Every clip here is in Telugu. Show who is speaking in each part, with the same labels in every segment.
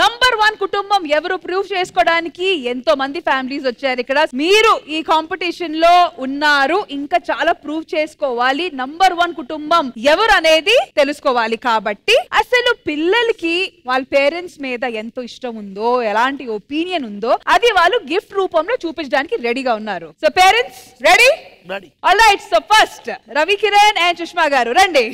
Speaker 1: #1 కుటుంబం ఎవరు ప్రూవ్ చేసుకోవడానికి ఎంతో మంది ఫ్యామిలీస్ వచ్చారు ఇక్కడ. మీరు ఈ కాంపిటీషన్ లో ఉన్నారు, ఇంకా చాలా ప్రూవ్ చేసుకోవాలి. #1 కుటుంబం ఎవరు అనేది తెలుసుకోవాలి. కాబట్టి అసలు పిల్లలకి వాళ్ళ పేరెంట్స్ మీద ఎంతో ఇష్టం ఉందో, ఎలాంటి ఒపీనియన్ ఉందో అది వాళ్ళు గిఫ్ట్ రూపంలో చూపించడానికి రెడీగా ఉన్నారు. So parents ready? Alright. So first Ravi Kiran and Sushma గారు రండి.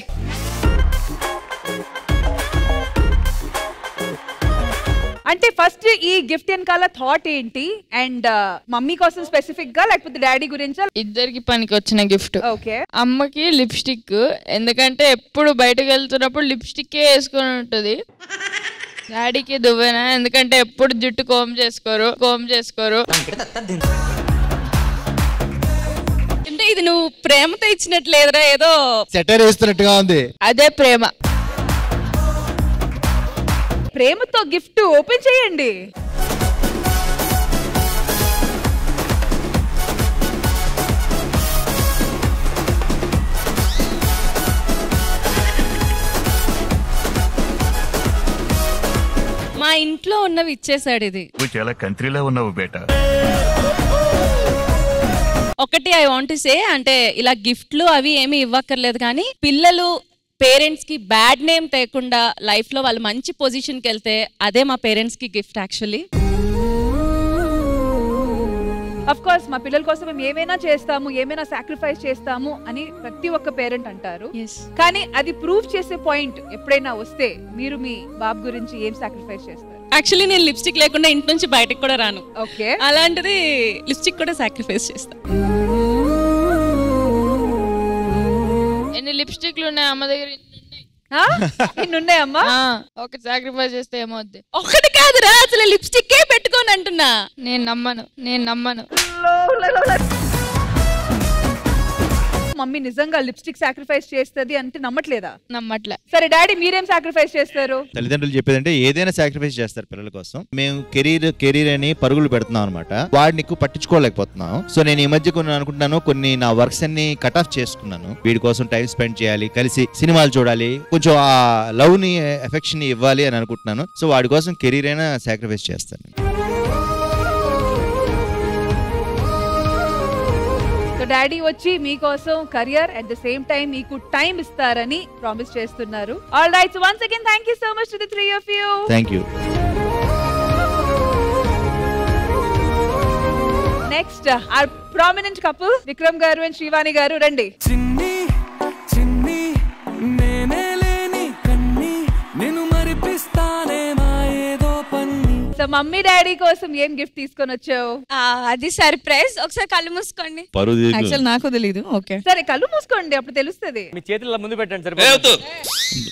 Speaker 1: అంటే ఫస్ట్ ఈ గిఫ్ట్ వెనకాల థాట్ ఏంటి, అండ్ మమ్మీ కోసం స్పెసిఫిక్ గా లేకపోతే డాడీ గురించా?
Speaker 2: ఇద్దరికి పనికి వచ్చిన గిఫ్ట్.
Speaker 1: ఓకే.
Speaker 2: అమ్మకి లిప్స్టిక్, ఎందుకంటే ఎప్పుడు బయటకు వెళ్తున్నప్పుడు లిప్స్టిక్ వేసుకొని ఉంటది. డాడీకి దువ్వెన, ఎందుకంటే ఎప్పుడు జుట్టు కోమ్ చేసుకోరు.
Speaker 3: అంటే ఇది నువ్వు ప్రేమతో ఇచ్చినట్లేదురా, ఏదో
Speaker 4: సెటర్ వేస్తున్నట్టుగా ఉంది.
Speaker 2: అదే ప్రేమ.
Speaker 1: ప్రేమతో గిఫ్ట్ ఓపెన్ చేయండి.
Speaker 3: మా ఇంట్లో ఉన్నవి ఇచ్చేసాడు. ఇది
Speaker 5: నువ్వు చాలా కంట్రీలో ఉన్నావు బేటా.
Speaker 3: ఒకటి ఐ వాంట్ టు సే, అంటే ఇలా గిఫ్ట్లు అవి ఏమి ఇవ్వక్కర్లేదు, కానీ పిల్లలు పేరెంట్స్ కి బ్యాడ్ నేమ్ తేకుండా లైఫ్ లో వాళ్ళు మంచి పొజిషన్ కి వెళ్తే అదే మా పేరెంట్స్ కి గిఫ్ట్. యాక్చువల్లీ
Speaker 1: అఫ్ కోర్స్ మా పిల్లల కోసం మేము ఏమైనా చేస్తాము, ఏమైనా సాక్రిఫైస్ చేస్తాము అని ప్రతి ఒక్క పేరెంట్ అంటారు. కానీ అది ప్రూవ్ చేసే పాయింట్ ఎప్పుడైనా వస్తే మీరు మీ బాబు గురించి ఏం సాక్రిఫైస్ చేస్తారు?
Speaker 3: యాక్చువల్లీ నేను లిప్స్టిక్ లేకుండా ఇంటి నుంచి బయటకు కూడా రాను.
Speaker 1: ఓకే.
Speaker 3: అలాంటిది లిప్స్టిక్ కూడా సాక్రిఫైస్ చేస్తా.
Speaker 2: ఎన్ని లిప్స్టిక్లు ఉన్నాయి అమ్మ దగ్గర?
Speaker 1: ఇన్నున్నాయమ్మా.
Speaker 2: ఒక సాక్రిఫైస్ చేస్తే ఏమవుద్ది?
Speaker 3: ఒకటి కాదురా, అసలు లిప్స్టిక్ పెట్టుకోని అంటున్నా.
Speaker 2: నేను నమ్మను.
Speaker 1: మమ్మీ నిజంగా లిప్స్టిక్ సాక్రిఫైస్ చేస్తుంది అంటే నమ్మట్లేదా?
Speaker 2: నమ్మట్లే.
Speaker 1: సరే డాడీ మీరేం సాక్రిఫైస్ చేస్తారు?
Speaker 4: తల్లిదండ్రులు చెప్పేదంటే ఏదైనా సాక్రిఫైస్ చేస్తారు పిల్లల కోసం. మేము కెరీర్ అని పరుగులు పెడుతున్నాం అనమాట. వాడిని ఎక్కువ పట్టించుకోలేకపోతున్నాం. సో నేను ఈ మధ్య కొన్ని అనుకుంటున్నాను, కొన్ని నా వర్క్స్ అన్ని కట్ ఆఫ్ చేసుకున్నాను. వీడి కోసం టైం స్పెండ్ చేయాలి, కలిసి సినిమాలు చూడాలి, కొంచెం ఆ లవ్ ని ఎఫెక్షన్ ని ఇవ్వాలి అని అనుకుంటున్నాను. సో వాడి కోసం కెరీర్ అయినా సాక్రిఫైస్ చేస్తాను.
Speaker 1: డాడీ వచ్చి మీకోసం career at the same time మీకు టైం ఇస్తారని ప్రామిస్ చేస్తున్నారు. All right, so once again thank you so much to the three of you.
Speaker 4: Thank you.
Speaker 1: Next our prominent couple Vikram గారు అండ్ శ్రీవాణి గారు రండి. సో మమ్మీ డాడీ కోసం ఏం గిఫ్ట్ తీసుకొని వచ్చావు?
Speaker 3: అది సర్ప్రైజ్. ఒకసారి కళ్ళు మూసుకోండి.
Speaker 6: యాక్చువల్ నాకు తెలీదు. ఓకే
Speaker 1: సరే కళ్ళు మూసుకోండి, అప్పుడు తెలుస్తుంది.
Speaker 7: మీ చేతుల్లో ముందు పెట్టండి సార్.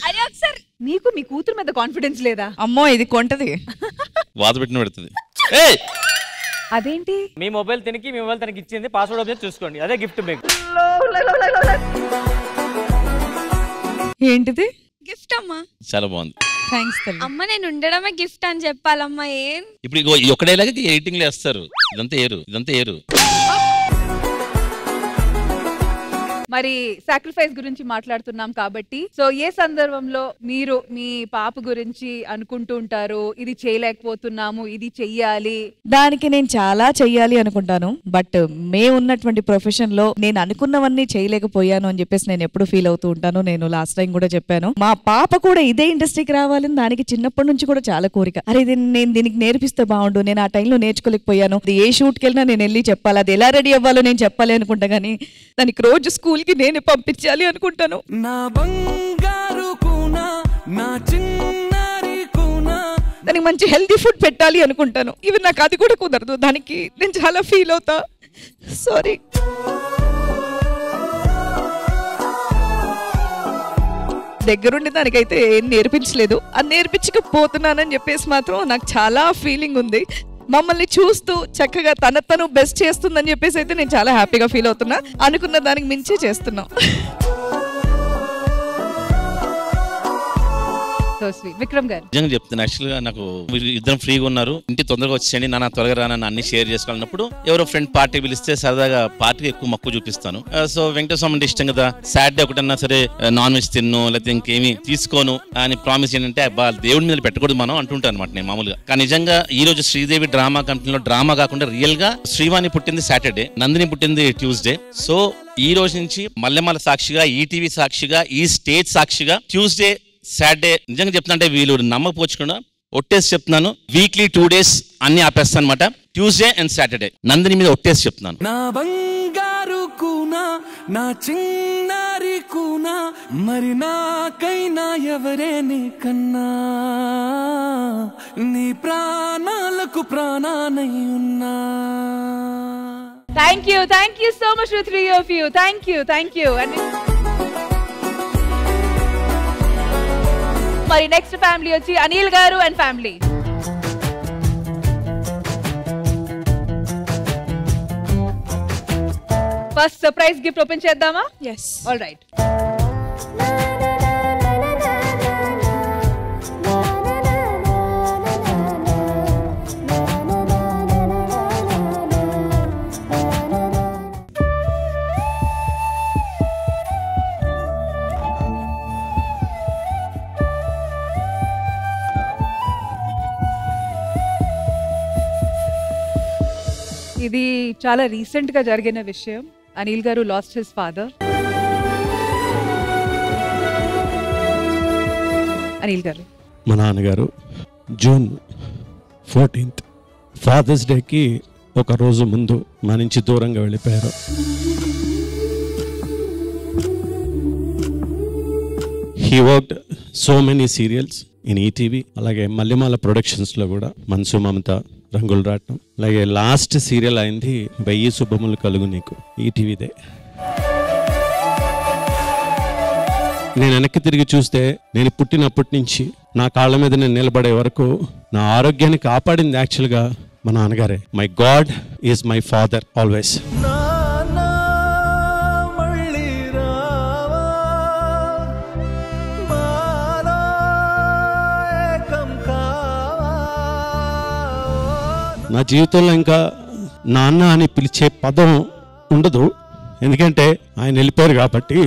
Speaker 3: అరే ఒకసారి
Speaker 1: మీకు మీ కూతురు మీద కాన్ఫిడెన్స్ లేదా?
Speaker 6: అమ్మో ఇది కొంటది,
Speaker 8: వాత పెట్టిన పెడుతుంది.
Speaker 1: అదేంటి?
Speaker 7: మీ మొబైల్ తినికి మీ మొబైల్ తనకి ఇచ్చింది, పాస్వర్డ్ ఓపెన్ చూసుకోండి, అదే గిఫ్ట్ మీకు.
Speaker 6: ఏంటిది?
Speaker 3: గిఫ్ట్ అమ్మా.
Speaker 8: చాలా బాగుంది.
Speaker 6: థ్యాంక్స్ తల్లి.
Speaker 3: అమ్మ నేను ఉండడమే గిఫ్ట్ అని చెప్పాలమ్మా. ఏం
Speaker 8: ఇప్పుడు ఈ ఒక్కడేలాగా ఎడిటింగ్ లో వేస్తారు. ఇదంతా ఏరు.
Speaker 1: మరి సాక్రిఫైస్ గురించి మాట్లాడుతున్నాం కాబట్టి, సో ఏ సందర్భంలో మీరు మీ పాప గురించి అనుకుంటూ ఉంటారు, ఇది చేయలేకపోతున్నాము, ఇది చెయ్యాలి?
Speaker 6: దానికి నేను చాలా చెయ్యాలి అనుకుంటాను. బట్ మేము ఉన్నటువంటి ప్రొఫెషన్ లో నేను అనుకున్నవన్నీ చేయలేకపోయాను అని చెప్పేసి నేను ఎప్పుడు ఫీల్ అవుతూ ఉంటాను. నేను లాస్ట్ టైం కూడా చెప్పాను, మా పాప కూడా ఇదే ఇండస్ట్రీకి రావాలని దానికి చిన్నప్పటి నుంచి కూడా చాలా కోరిక. అరే నేను దీనికి నేర్పిస్తే బాగుండు, నేను ఆ టైంలో నేర్చుకోలేకపోయాను, ఏ షూట్కి వెళ్ళినా నేను వెళ్ళి చెప్పాలి, అది ఎలా రెడీ అవ్వాలో నేను చెప్పాలి అనుకుంటా. కానీ దానికి రోజు స్కూల్ కి నేనే పంపించాలి అనుకుంటాను. దానికి మంచి హెల్తీ ఫుడ్ పెట్టాలి అనుకుంటాను. ఇవి నాకు అది కూడా కుదరదు. దానికి నేను చాలా ఫీల్ అవుతా. సారీ. దగ్గరుండి దానికైతే ఏం నేర్పించలేదు. అది నేర్పించకపోతున్నానని చెప్పేసి మాత్రం నాకు చాలా ఫీలింగ్ ఉంది. మమ్మల్ని చూస్తూ చక్కగా తను బెస్ట్ చేస్తుందని చెప్పేసి అయితే నేను చాలా హ్యాపీగా ఫీల్ అవుతున్నా. అనుకున్న దానికి మించి చేస్తున్నాం.
Speaker 1: So sweet. విక్రమ్ గారు
Speaker 8: నిజంగా చెప్తాను, యాక్చువల్ గా నాకు మీరు ఇద్దరం ఫ్రీగా ఉన్నారు, ఇంటి తొందరగా వచ్చేయండి, నా త్వరగా రానని అన్ని షేర్ చేసుకోవాలన్నప్పుడు ఎవరో ఫ్రెండ్ పార్టీ పిలిస్తే సరదాగా పార్టీకి ఎక్కువ మక్కువ చూపిస్తాను. సో వెంకటేశ్వర అంటే ఇష్టం కదా, సాటర్డే ఒకటన్నా సరే నాన్ వెజ్ తిన్ను లేకపోతే ఇంకేమి తీసుకోను అని ప్రామిస్ ఏంటంటే దేవుడి మీద పెట్టకూడదు మనం అంటుంటాను అనమాట నేను మామూలుగా. కానీ నిజంగా ఈ రోజు శ్రీదేవి డ్రామా కంపెనీలో డ్రామా కాకుండా రియల్ గా శ్రీవాణి పుట్టింది సాటర్డే, నందిని పుట్టింది ట్యూస్డే. సో ఈ రోజు నుంచి మల్లెమాల సాక్షిగా, ఈటీవీ సాక్షిగా, ఈ స్టేజ్ సాక్షిగా ట్యూస్డే సాటర్డే నిజంగా చెప్తున్నా అంటే వీళ్ళు నమ్మకపోవచ్చుకుండా ఒట్టేసి చెప్తున్నాను, వీక్లీ 2 days అన్ని ఆపేస్తాను అనమాట. ట్యూస్డే అండ్ సాటర్డే నందిని మీద ఒట్టేసి చెప్తున్నాను.
Speaker 9: నా బంగారు కూనా, నా చిన్నారి కూనా, మరి నాకైనా ఎవరే నీ కన్నా, నీ ప్రాణాలకు ప్రాణానై ఉన్నా.
Speaker 1: Thank you so much to 3 of you. Thank you. And మరి నెక్స్ట్ ఫ్యామిలీ వచ్చి అనిల్ గారు and family. First surprise gift open చేద్దామా?
Speaker 10: ఎస్.
Speaker 1: All right. ఇది చాలా రీసెంట్ గా జరిగిన విషయం. అనిల్ గారు లాస్ట్ హిస్ ఫాదర్. అనిల్ గారు,
Speaker 11: మా నాన్నగారు జూన్ 14th ఫాదర్స్ డేకి ఒక రోజు ముందు మా నుంచి దూరంగా వెళ్ళిపోయారు. He worked so many serials in ETV, అలాగే మల్లెమాల ప్రొడక్షన్స్లో కూడా మనసు మమత, రంగులు రాటం, అలాగే లాస్ట్ సీరియల్ అయింది 1000 శుభములు కలుగు నీకు, ఈటీవీదే. నేను వెనక్కి తిరిగి చూస్తే నేను పుట్టినప్పటి నుంచి నా కాళ్ళ మీద నేను నిలబడే వరకు నా ఆరోగ్యాన్ని కాపాడింది యాక్చువల్గా మా నాన్నగారే. My god is my father always. నా జీవితంలో ఇంకా నాన్న అని పిలిచే పదం ఉండదు, ఎందుకంటే ఆయన వెళ్ళిపోయారు కాబట్టి.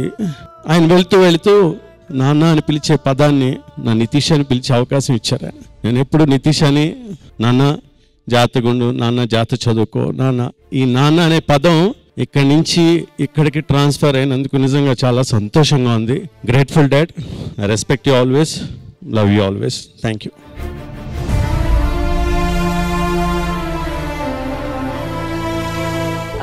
Speaker 11: ఆయన వెళుతూ నాన్న అని పిలిచే పదాన్ని నా నితీష్ అని పిలిచే అవకాశం ఇచ్చారు. నేను ఎప్పుడు నితీష్ అని, నాన్న జాతగుండు, నాన్న జాత చదువుకో, నాన్న, ఈ నాన్న అనే పదం ఇక్కడి నుంచి ఇక్కడికి ట్రాన్స్ఫర్ అయినందుకు నిజంగా చాలా సంతోషంగా ఉంది. Grateful dad, I respect you always, love you always. Thank you.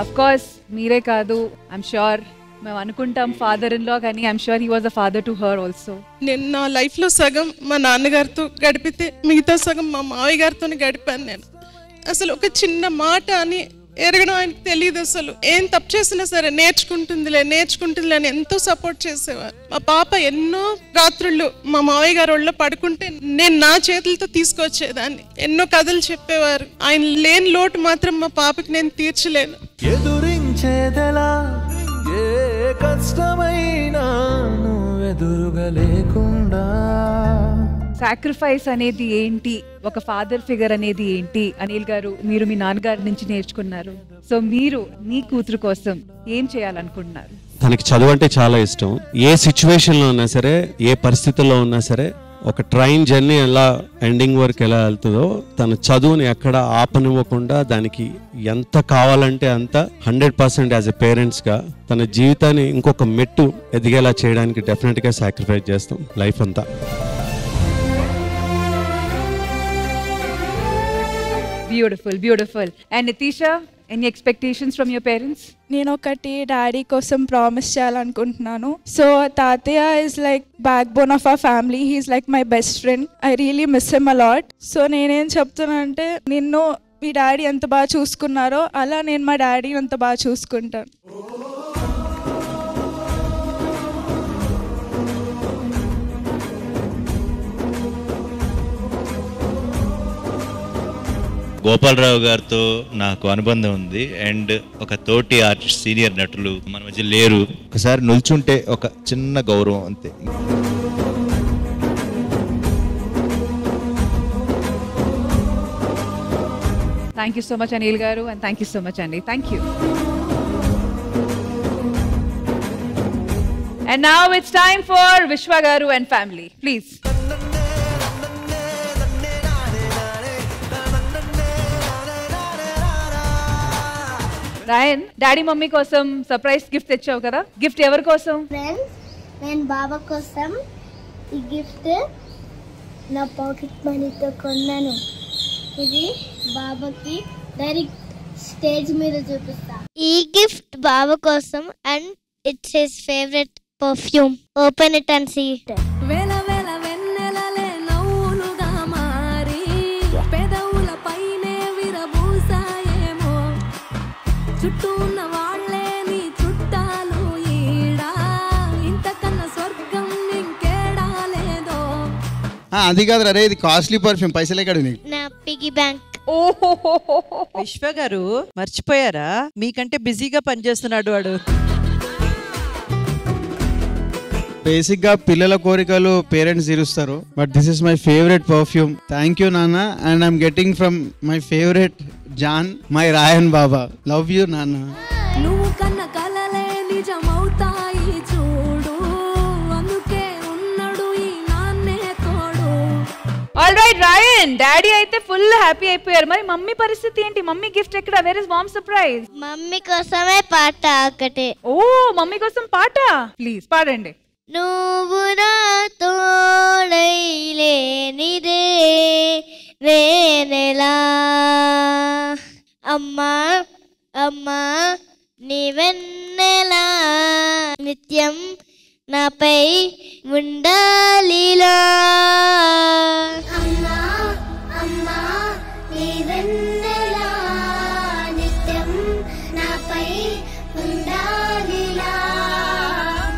Speaker 1: Of course మీరే కాదు, ఐఎమ్ ష్యూర్ మేము అనుకుంటాం ఫాదర్ ఇన్ లా, కానీ I'm sure he was a father to her also.
Speaker 10: నేను నా లైఫ్లో సగం మా నాన్నగారితో గడిపితే మిగతా సగం మా మావయ్య గారితో గడిపాను. నేను అసలు ఒక చిన్న మాట అని ఎరగడం ఆయనకు తెలియదు. అసలు ఏం తప్పు చేసినా సరే నేర్చుకుంటుందిలే అని ఎంతో సపోర్ట్ చేసేవారు. మా పాప ఎన్నో రాత్రుళ్ళు మా మావయ్య గారు ఒళ్ళో పడుకుంటే నేను నా చేతులతో తీసుకొచ్చేదాన్ని. ఎన్నో కథలు చెప్పేవారు. ఆయన లేని లోటు మాత్రం మా పాపకి నేను తీర్చలేను.
Speaker 9: ఎదురించేదెలా ఏ కష్టమైనా నువ్వెదురుగా లేకుండా.
Speaker 1: సాక్రిఫైస్ అనేది ఏంటి, ఒక ఫాదర్ ఫిగర్ అనేది ఏంటి అనిల్ గారు మీరు మీ నాన్నగారి నుంచి నేర్చుకున్నారు. సో మీరు మీ కూతురు కోసం ఏం చేయాలనుకుంటున్నారు?
Speaker 11: తనకి చదువు అంటే చాలా ఇష్టం. ఏ సిచ్యువేషన్లో ఉన్నా సరే, ఏ పరిస్థితుల్లో ఉన్నా సరే, ఒక ట్రైన్ జర్నీ ఎలా ఎండింగ్ వరకు ఎలా వెళ్తుందో తన చదువుని ఎక్కడ ఆపనివ్వకుండా దానికి ఎంత కావాలంటే అంత 100% యాజ్ ఎ పేరెంట్స్గా తన జీవితాన్ని ఇంకొక మెట్టు ఎదిగేలా చేయడానికి డెఫినెట్గా సాక్రిఫైస్ చేస్తాం లైఫ్ అంతా.
Speaker 1: Beautiful. And Nitisha, any expectations from your parents?
Speaker 10: నేను ఒకటి డాడీ కోసం ప్రామిస్ చేయాలనుకుంటున్నాను. సో తాతయ్య is like backbone of our family. He's like my best friend. I really miss him a lot. So నేనేం చెప్తానంటే, నిన్ను మీ డాడీ ఎంత బాగా చూసుకున్నారో అలా నేను మా డాడీని అంత బాగా చూసుకుంటాను.
Speaker 4: గోపాలరావు గారితో నాకు అనుబంధం ఉంది. అండ్ ఒక తోటి ఆర్టిస్ట్, సీనియర్ నటులు మన మధ్య లేరు. ఒకసారి నిల్చుంటే ఒక చిన్న గౌరవం అంతే.
Speaker 1: Thank you so much Anil గారు and thank you so much అండి. Thank you. And now it's time for Vishwa Garu and family. Please. Rayan, daddy mummy కోసం సర్ప్రైజ్ గిఫ్ట్ తెచ్చావు కదా, గిఫ్ట్ ఎవరి కోసం?
Speaker 12: నేను బాబా కోసం ఈ గిఫ్ట్ నా పాకెట్ మనీతో కొన్నాను. ఇది బాబాకి డైరెక్ట్ స్టేజ్ మీద చూపిస్తా. ఈ గిఫ్ట్ బాబా కోసం and it's his favourite perfume. Open it and see it.
Speaker 13: వేల వేల వెన్నెలలే నవ్వులుగా మారి పెదవుల పైనే విరబూసాయేమో, చుట్టూ ఉన్న వాళ్ళే నీ చుట్టాలు ఈడా, ఇంతకన్నా స్వర్గం ఇంకేడా లేదో.
Speaker 14: అది కాదు రే, ఇది కాస్ట్లీ పర్ఫ్యూమ్, పైసలే కాదు నీకు.
Speaker 12: నా పిగ్గీ బ్యాంక్.
Speaker 15: విశ్వ గారు మర్చిపోయారా, మీకంటే బిజీగా పనిచేస్తున్నాడు వాడు.
Speaker 14: బేసిక్ గా పిల్లల కోరికలు పేరెంట్స్ తీరుస్తారు, but this is my favourite perfume. Thank you నాన్న, and I'm getting from my favourite జాన్, మై రాయన్ బాబా. లవ్ యూ నాన్న.
Speaker 13: నువ్వు కన్న కలలే నిజమవుతాయి చూడు, అందుకే ఉన్నాడు ఈ నాన్నే తోడు.
Speaker 1: ఆల్ రైట్ రాయన్, డాడీ అయితే ఫుల్ హ్యాపీ అయిపోయారు. మరి మమ్మీ పరిస్థితి ఏంటి? మమ్మీ గిఫ్ట్ ఎక్కడ? Where is mom surprise?
Speaker 12: Mummy కోసమే పాట ఒకటే.
Speaker 1: ఓ, మమ్మీ కోసం పాట ప్లీజ్ పాడండి.
Speaker 12: నువ్వు నా తోడైలేనిదే నేనెలా, అమ్మా అమ్మా నీవెన్నెలా, నిత్యం నాపై ఉండాలిలా. అమ్మా అమ్మా నీవెన్నెలా, నిత్యం నాపై ఉండాలిలా.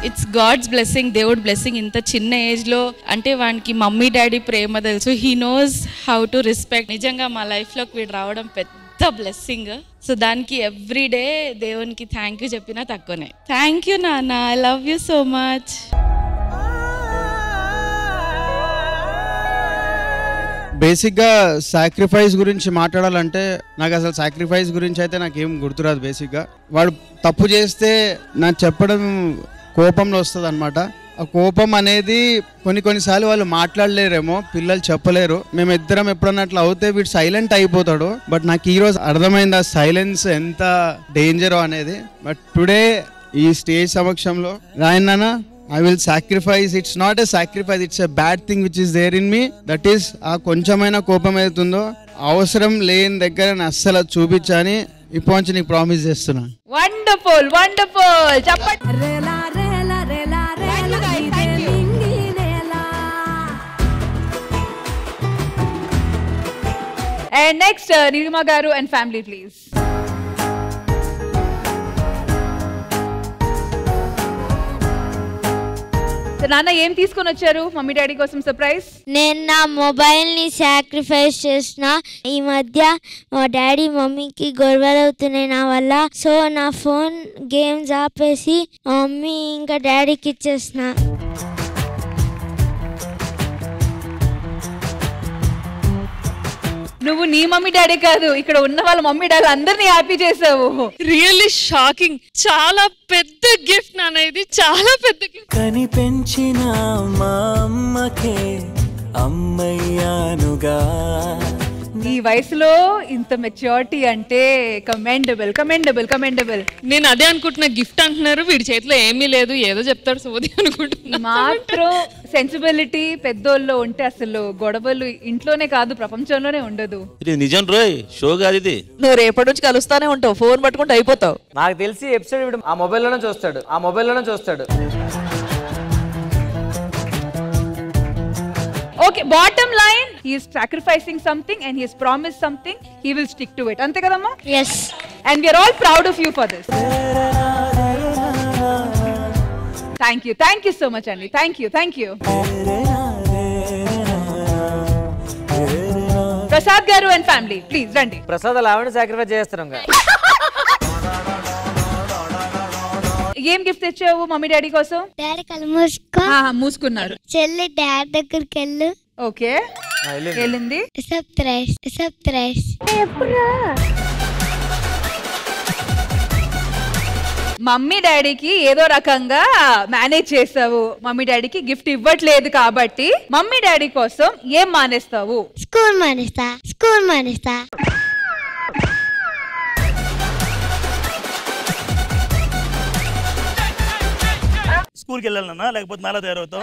Speaker 3: ఇట్స్ గాడ్స్ బ్లెస్సింగ్, దేవుడ్ బ్లెస్సింగ్. ఇంత చిన్న ఏజ్ లో అంటే వానికి మమ్మీ డాడీ ప్రేమ తెలుసు, he knows how to respect. నిజంగా మా లైఫ్ లోకి వీడు రావడం పెద్ద బ్లెస్సింగ్. సో దానికి ఎవ్రీడే దేవునికి థ్యాంక్ యూ చెప్పినా తక్కువనే. థ్యాంక్ యూ నాన్న, I love you so much.
Speaker 14: బేసిక్గా సాక్రిఫైస్ గురించి మాట్లాడాలంటే నాకు అసలు సాక్రిఫైస్ గురించి అయితే నాకేం గుర్తురాదు. బేసిక్గా వాడు తప్పు చేస్తే నాకు చెప్పడం కోపంలో వస్తుంది అనమాట. ఆ కోపం అనేది కొన్నిసార్లు వాళ్ళు మాట్లాడలేరేమో, పిల్లలు చెప్పలేరు. మేమిద్దరం ఎప్పుడన్నా అట్లా అవుతే వీడు సైలెంట్ అయిపోతాడు. బట్ నాకు ఈరోజు అర్థమైంది ఆ సైలెన్స్ ఎంత డేంజరో అనేది. బట్ టుడే ఈ స్టేజ్ సమక్షంలో రాయన్నానా, I will sacrifice. It's not a sacrifice, it's a bad thing which is there in me. That is ఆ కొంచెమైనా కోపం ఏదైతుందో అవసరం లేని దగ్గర అస్సలు చూపించని ఇప్పటి నీకు ప్రామిస్ చేస్తున్నా.
Speaker 1: Wonderful wonderful. చెప్పండి.
Speaker 13: రేలా రేలా రేలా రేలా ఇదే మింగి నేలా.
Speaker 1: And next Nirima Garu and family please. నాన్న ఏం తీసుకొని వచ్చారు మమ్మీ డాడీ కోసం సర్ప్రైజ్?
Speaker 12: నేను నా మొబైల్ ని సాక్రిఫైస్ చేసిన. ఈ మధ్య మా డాడీ మమ్మీకి గొడవలు అవుతున్నాయి నా వల్ల. సో నా ఫోన్ గేమ్స్ ఆపేసి మమ్మీ ఇంకా డాడీకి ఇచ్చేసిన.
Speaker 1: నువ్వు నీ మమ్మీ డాడీ కాదు, ఇక్కడ ఉన్న వాళ్ళ మమ్మీ డాడీ అందరినీ హ్యాపీ చేసావు.
Speaker 3: Really shocking. చాలా పెద్ద గిఫ్ట్ నాన్న, ఇది చాలా పెద్ద గిఫ్ట్.
Speaker 9: కని పెంచిన మా అమ్మకే అమ్మయ్యానుగా.
Speaker 1: ఈ వయసులో ఇంత మెచ్యూరిటీ అంటే కమెండబుల్ కమెండబుల్ కమెండబుల్.
Speaker 3: నేను అదే అనుకుంటున్నా, గిఫ్ట్ అంటున్నారు, వీడి చేతిలో ఏమీ లేదు, ఏదో చెప్తాడు సోది అనుకుంటున్నా.
Speaker 1: మాత్రం సెన్సిబిలిటీ పెద్దోళ్ళు ఉంటే అసలు గొడవలు ఇంట్లోనే కాదు ప్రపంచంలోనే ఉండదు.
Speaker 8: ఇది నిజం రోయ్, షో కాదు ఇది.
Speaker 15: నువ్వు రేపటి నుంచి కలుస్తానే ఉంటావు, ఫోన్ పట్టుకుంటూ అయిపోతావు.
Speaker 7: నాకు తెలిసి ఎపిసోడ్ ఆ మొబైల్లోనే చూస్తాడు.
Speaker 1: Okay, bottom line, he is sacrificing something and he has promised something, he will stick to it. Ante kadamma?
Speaker 12: Yes.
Speaker 1: And we are all proud of you for this. Thank you so much Andy. Thank you. Prasad Garu and family please randi.
Speaker 7: Prasad Lavanya sacrifice చేస్తున్నాం కదా.
Speaker 1: ఏం గిఫ్ట్ తెచ్చావు మమ్మీ డాడీ కోసం?
Speaker 12: డాడీ కళ్ళు మూసుకో.
Speaker 1: మూసుకున్నారు.
Speaker 12: చెల్లి డాడీ దగ్గరికి వెళ్ళు.
Speaker 1: ఓకే. వెళ్ళింది. మమ్మీ డాడీకి ఏదో రకంగా మేనేజ్ చేస్తావు, మమ్మీ డాడీకి గిఫ్ట్ ఇవ్వట్లేదు కాబట్టి మమ్మీ డాడీ కోసం ఏం మానేస్తావు?
Speaker 12: స్కూల్ మానేస్తా.
Speaker 16: స్కూల్కి వెళ్ళాలన్నా లేకపోతే నాలా తయారవుతావు.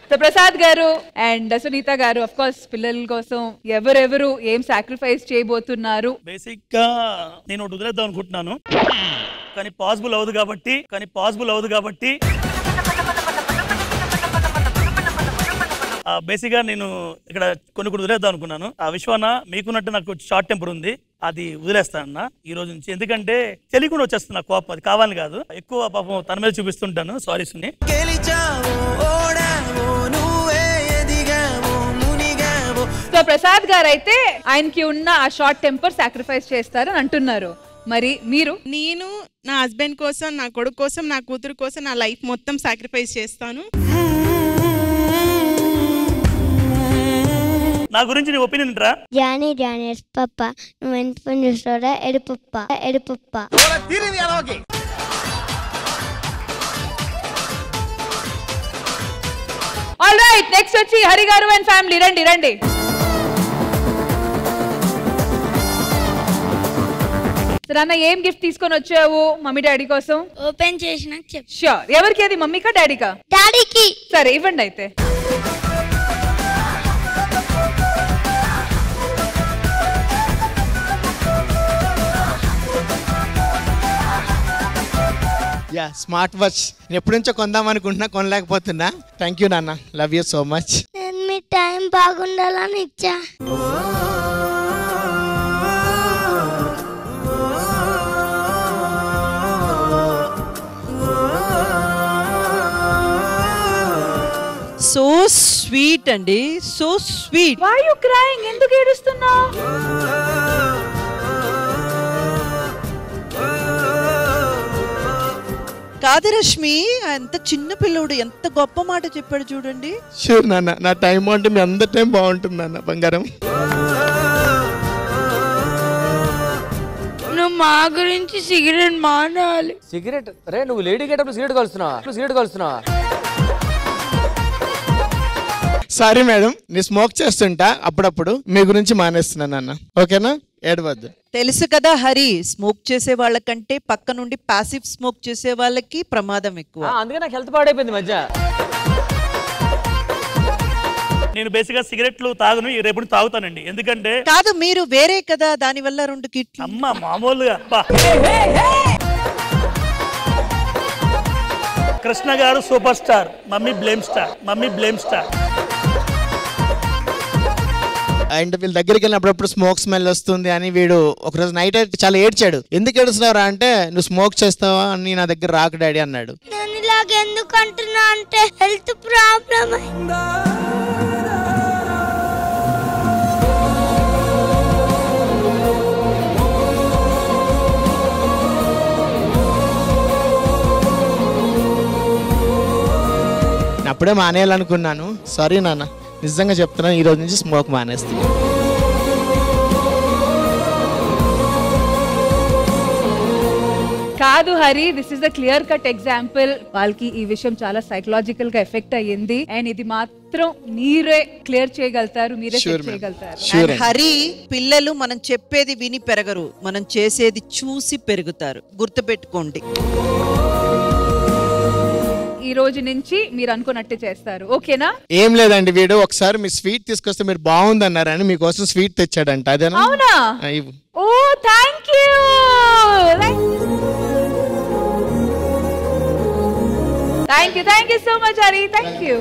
Speaker 1: సో ప్రసాద్ గారు అండ్ సునీత గారు ఆఫ్ కోర్స్ పిల్లల కోసం ఎవరెవరు ఏం సాక్రిఫైస్ చేయబోతున్నారు?
Speaker 16: బేసిక్ గా నేను ఒకటి వదిలేద్దాం అనుకుంటున్నాను, కానీ పాసిబుల్ అవ్వదు కాబట్టి బేసిక్ గా నేను ఇక్కడ కొన్ని వదిలేద్దాం అనుకున్నాను. ఆ విశ్వాన మీకున్నట్టు నాకు షార్ట్ టెంపర్ ఉంది, అది వదిలేస్తానన్న ఈ రోజు నుంచి. ఎందుకంటే తెలియకుండా వచ్చేస్తున్నా కోపం, అది కావాలని కాదు, ఎక్కువ పాపం తన మీద చూపిస్తుంటాను. సారీ సుని.
Speaker 1: సో ప్రసాద్ గారు అయితే ఆయనకి ఉన్న ఆ షార్ట్ టెంపర్ సాక్రిఫైస్ చేస్తారని అంటున్నారు. మరి మీరు?
Speaker 10: నేను నా హస్బెండ్ కోసం, నా కొడుకు కోసం, నా కూతురు కోసం నా లైఫ్ మొత్తం సాక్రిఫైస్ చేస్తాను.
Speaker 16: నా గురించి నీ ఒపీనియన్ ఏంట్రా?
Speaker 12: జానీ పప్ప నువ్వు ఎంత పని చూస్తావురా? ఎడుపప్ప.
Speaker 1: ఆల్ రైట్, నెక్స్ట్ వచ్చి హరి గారు అండ్ ఫ్యామిలీ. రండి. నాన్న ఏం గిఫ్ట్ తీసుకొని వచ్చావు మమ్మీ డాడీ కోసం?
Speaker 12: ఓపెన్ చేసినాక చెప్పు.
Speaker 1: ష్యూర్. ఎవరికి అది, మమ్మీకా డాడీకా?
Speaker 12: డాడీకి.
Speaker 1: సరే ఇవ్వండి అయితే.
Speaker 17: యా, స్మార్ట్ వాచ్ ఎప్పటి నుంచో కొందాం అనుకుంటున్నా, కొనలేకపోతున్నా. థ్యాంక్ యూ నాన్న, లవ్ యూ సో మచ్.
Speaker 12: నేను మీ టైం బాగుండాలని ఇచ్చా.
Speaker 15: సో స్వీట్ అండి, so sweet.
Speaker 1: Why you crying? ఎందుకు ఏడుస్తున్నావు?
Speaker 15: కాదు రష్మి, అంత చిన్న పిల్లోడు ఎంత గొప్ప మాట చెప్పాడు చూడండి.
Speaker 17: షూర్ నాన్న, నా టైం బాగుంటే మీ అందరి టైం బాగుంటుంది నాన్న బంగారం.
Speaker 2: నువ్వు మా గురించి సిగరెట్ మానాలి.
Speaker 7: సిగరెట్ రే, నువ్వు లేడీ గెటప్ సిగరెట్ కలుస్తున్నావా?
Speaker 17: సారీ మేడం, నేను స్మోక్ చేస్తుంటా అప్పుడప్పుడు, మీ గురించి మానేస్తున్నాను నాన్న, ఓకేనా? ఏడవద్దు.
Speaker 15: తెలుసు కదా హరి, స్మోక్ చేసే వాళ్ళకంటే పక్క నుండి పాసివ్ స్మోక్ చేసే వాళ్ళకి ప్రమాదం ఎక్కువ.
Speaker 7: అందుకే నాకు హెల్త్ పాడైపోయింది మధ్య.
Speaker 16: నేను బేసిక్ గా సిగరెట్లు తాగను, రేపు తాగుతానండి. ఎందుకంటే
Speaker 15: కాదు, మీరు వేరే కదా, దాని వల్ల 2 కిట్లు.
Speaker 16: అమ్మ మామూలుగా. కృష్ణ గారు super star, mummy blame star.
Speaker 17: And వీళ్ళ దగ్గరికి వెళ్ళినప్పుడు స్మోక్ స్మెల్ వస్తుంది అని వీడు ఒకరోజు నైట్ చాలా ఏడ్చాడు. ఎందుకు ఏడుస్తున్నారా అంటే, నువ్వు స్మోక్ చేస్తావా అని నా దగ్గర రాకు డాడీ అన్నాడు.
Speaker 12: నేను ఇలాగ ఎందుకు అంటున్నా అంటే హెల్త్ ప్రాబ్లం అయిందా.
Speaker 17: అప్పుడే మానేయాలనుకున్నాను, సారీ నాన్న, నిజంగా చెప్తున్నాను, ఈ రోజు నుంచి స్మోక్ మానేస్తాను.
Speaker 1: కాదు Hari, this is the clear cut example. వాళ్ళకి ఈ విషయం చాలా సైకలాజికల్ గా ఎఫెక్ట్ అయ్యింది, అండ్ ఇది మాత్రం మీరే క్లియర్ చేయగలుగుతారు, మీరే సెట్ చేయగలుగుతారు.
Speaker 15: హరి, పిల్లలు మనం చెప్పేది విని పెరగరు, మనం చేసేది చూసి పెరుగుతారు, గుర్తుపెట్టుకోండి.
Speaker 1: ఈ రోజు నుంచి మీరు అనుకున్నట్టే చేస్తారు, ఓకేనా?
Speaker 17: ఏం లేదండి, వీడు ఒకసారి మీ స్వీట్ తీసుకొస్తే మీరు బాగుంది అన్నారని మీకోసం స్వీట్ తెచ్చాడంట, అదేనా?
Speaker 1: అవునా? Oh thank you. Thank you so much Hari, thank you.